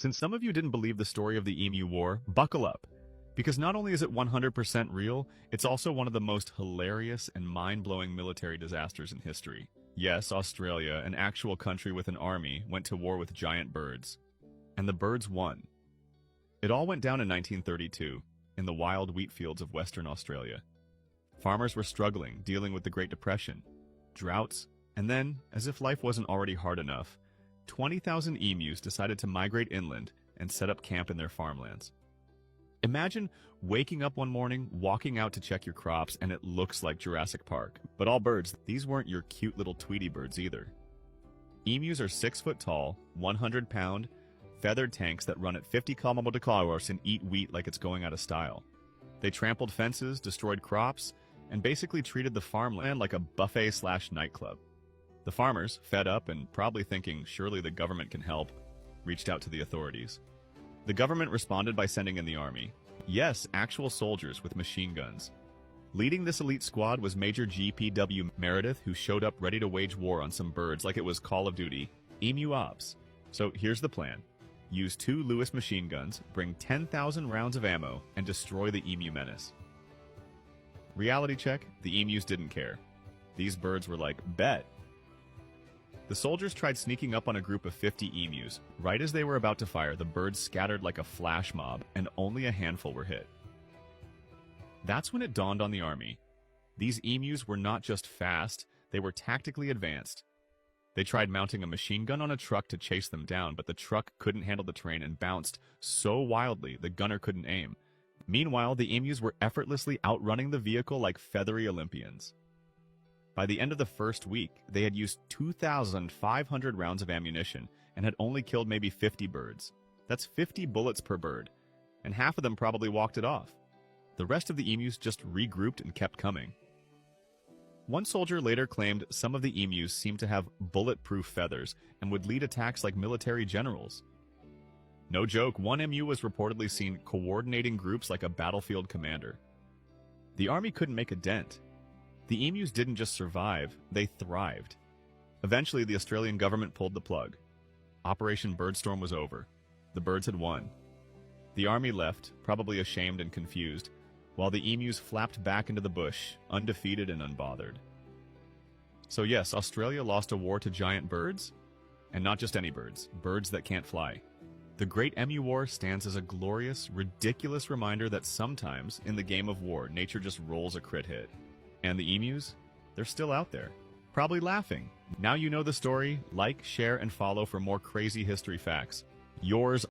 Since some of you didn't believe the story of the Emu War, buckle up. Because not only is it 100% real, it's also one of the most hilarious and mind-blowing military disasters in history. Yes, Australia, an actual country with an army, went to war with giant birds. And the birds won. It all went down in 1932, in the wild wheat fields of Western Australia. Farmers were struggling, dealing with the Great Depression, droughts, and then, as if life wasn't already hard enough, 20,000 emus decided to migrate inland and set up camp in their farmlands. Imagine waking up one morning, walking out to check your crops, and it looks like Jurassic Park. But all birds, these weren't your cute little Tweety birds either. Emus are 6 foot tall, 100-pound, feathered tanks that run at 50 km/h and eat wheat like it's going out of style. They trampled fences, destroyed crops, and basically treated the farmland like a buffet/nightclub. The farmers, fed up and probably thinking surely the government can help, reached out to the authorities. The government responded by sending in the army. Yes, actual soldiers with machine guns. Leading this elite squad was Major G.P.W. Meredith, who showed up ready to wage war on some birds like it was Call of Duty. Emu Ops. So here's the plan. Use 2 Lewis machine guns, bring 10,000 rounds of ammo, and destroy the emu menace. Reality check, the emus didn't care. These birds were like, bet. The soldiers tried sneaking up on a group of 50 emus. Right as they were about to fire, the birds scattered like a flash mob, and only a handful were hit. That's when it dawned on the army. These emus were not just fast, they were tactically advanced. They tried mounting a machine gun on a truck to chase them down, but the truck couldn't handle the terrain and bounced so wildly the gunner couldn't aim. Meanwhile, the emus were effortlessly outrunning the vehicle like feathery Olympians. By the end of the first week, they had used 2,500 rounds of ammunition and had only killed maybe 50 birds. That's 50 bullets per bird, and half of them probably walked it off. The rest of the emus just regrouped and kept coming. One soldier later claimed some of the emus seemed to have bulletproof feathers and would lead attacks like military generals. No joke, one emu was reportedly seen coordinating groups like a battlefield commander. The army couldn't make a dent. The emus didn't just survive, they thrived. Eventually, the Australian government pulled the plug. Operation Birdstorm was over. The birds had won. The army left, probably ashamed and confused, while the emus flapped back into the bush, undefeated and unbothered. So yes, Australia lost a war to giant birds, and not just any birds, birds that can't fly. The Great Emu War stands as a glorious, ridiculous reminder that sometimes, in the game of war, nature just rolls a crit hit. And the emus? They're still out there, probably laughing. Now you know the story. Like, share, and follow for more crazy history facts. Yours